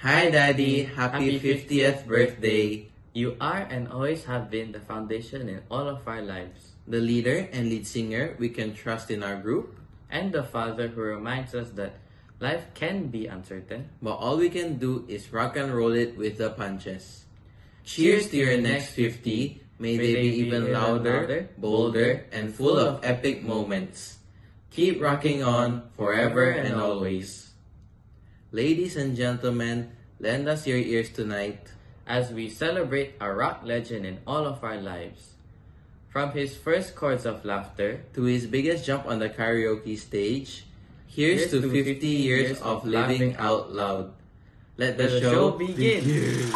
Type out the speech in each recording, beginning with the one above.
Hi, Daddy. Happy 50th birthday. You are and always have been the foundation in all of our lives, The leader and lead singer we can trust in our group, and the father who reminds us that life can be uncertain. but all we can do is rock and roll it with the punches. Cheers to your next 50. May they be even louder, bolder, and full of epic moments. Keep rocking on forever and always. Ladies and gentlemen, lend us your ears tonight. As we celebrate a rock legend in all of our lives. From his first chords of laughter, To his biggest jump on the karaoke stage, here's to 50 years of living out loud. Let the show begin.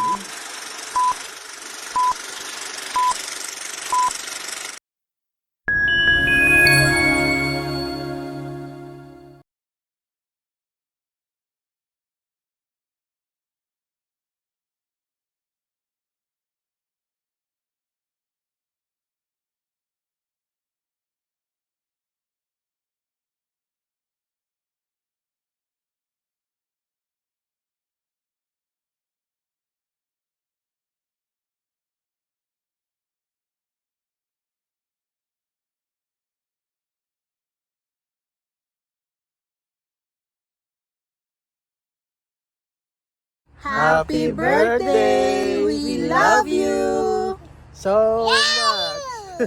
Happy birthday! We love you! So much.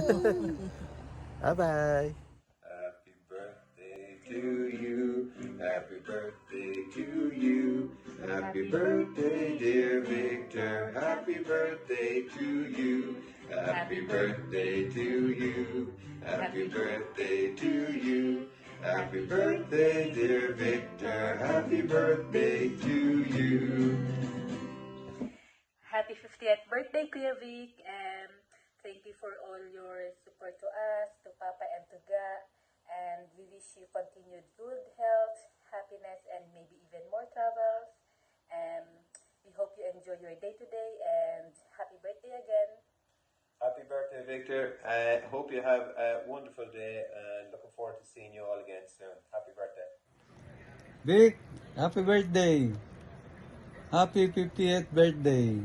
Bye-bye. Happy birthday to you. Happy birthday to you. Happy birthday, dear Victor. Happy birthday to you. Happy birthday to you. Happy birthday to you. Happy birthday, dear Victor. Happy birthday to you. Happy 50th birthday, Kuya Vic, and thank you for all your support to us, to Papa and to Ga, and we wish you continued good health, happiness, and maybe even more travels, and we hope you enjoy your day today, and happy birthday again. Happy birthday, Victor. I hope you have a wonderful day and looking forward to seeing you all again soon. Happy birthday. Vic, happy birthday. Happy 50th birthday.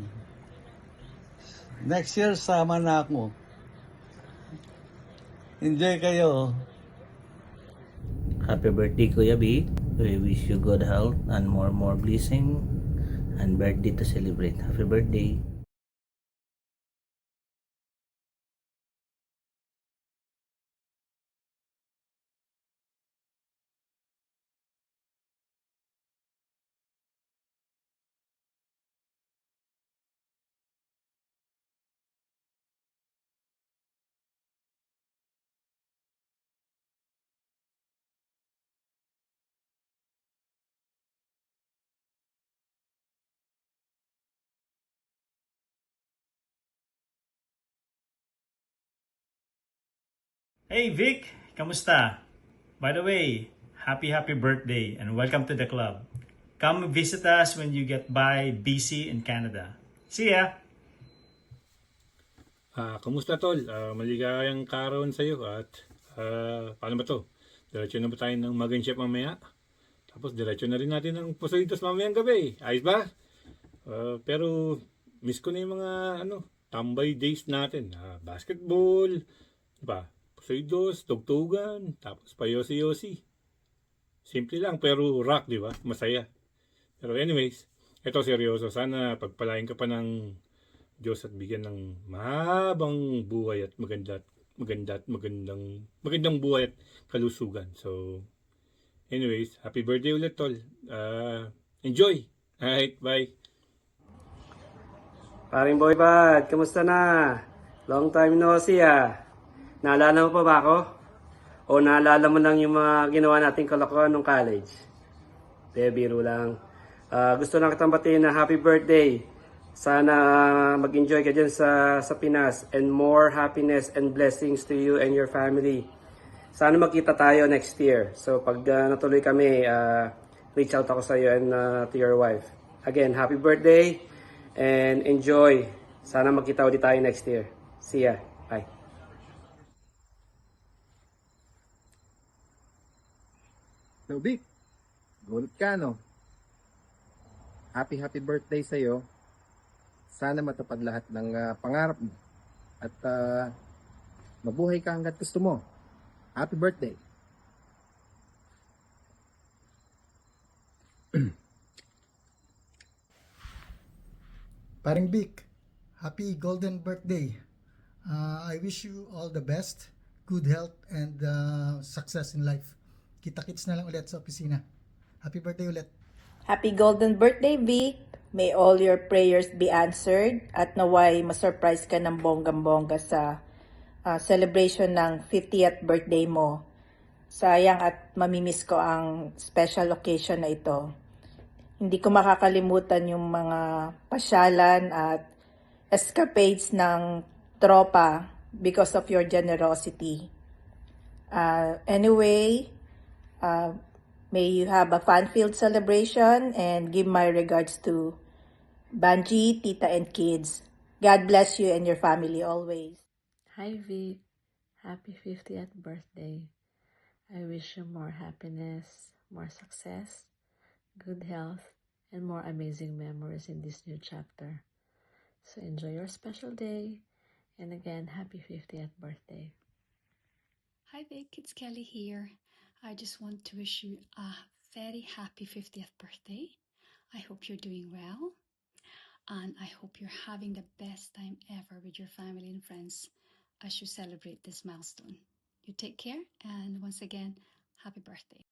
Next year, sama na ako. Enjoy kayo. Happy birthday, Kuya B. We wish you good health and more blessing and birthday to celebrate. Happy birthday. Hey Vic, kamusta? By the way, happy birthday and welcome to the club. Come visit us when you get by BC in Canada. See ya! Kamusta tol? Maligayang karoon sa iyo at paano ba to? Diretso na ba tayo ng Magan Chef mamaya? Tapos diretso na rin natin ng Positos mamayang gabi. Ayos ba? Pero miss ko na yung mga tambay days natin. Basketball, diba? Positos, tugtugan, tapos payosi-yosi. Simple lang pero rock, di ba? Masaya. Pero anyways, ito seryoso. Sana pagpalain ka pa ng Diyos at bigyan ng mahabang buhay at magandang buhay at kalusugan. So, anyways, happy birthday ulit tol. Enjoy! Alright, bye! Paring Boy Bad, kamusta na? Long time no see ah. Naalala mo pa ba ako? O naalala mo lang yung mga ginawa nating kalokohan nung college? Biro lang. Gusto lang kitang batiin na happy birthday. Sana mag-enjoy ka dyan sa Pinas and more happiness and blessings to you and your family. Sana magkita tayo next year. So pag natuloy kami, reach out ako sa iyo and to your wife. Again, happy birthday and enjoy. Sana magkita ulit tayo next year. See ya. Bye. So, Vic, gulat ka, no? happy birthday sa'yo. Sana matupad lahat ng pangarap mo. At mabuhay ka hanggat gusto mo. Happy birthday. Paring Vic, happy golden birthday. I wish you all the best, good health, and success in life. Kita-kits na lang ulit sa opisina. Happy birthday ulit. Happy golden birthday, Vic. May all your prayers be answered at naway ma-surprise ka ng bonggang-bongga sa celebration ng 50th birthday mo. Sayang at mamimiss ko ang special occasion na ito. Hindi ko makakalimutan yung mga pasyalan at escapades ng tropa because of your generosity. Anyway, may you have a fun-filled celebration and give my regards to Banji, Tita, and kids. God bless you and your family always. Hi Vic, happy 50th birthday. I wish you more happiness, more success, good health, and more amazing memories in this new chapter. So enjoy your special day, and again, happy 50th birthday. Hi Vic, it's Kelly here. I just want to wish you a very happy 50th birthday. I hope you're doing well, and I hope you're having the best time ever with your family and friends as you celebrate this milestone. You take care, and once again, happy birthday.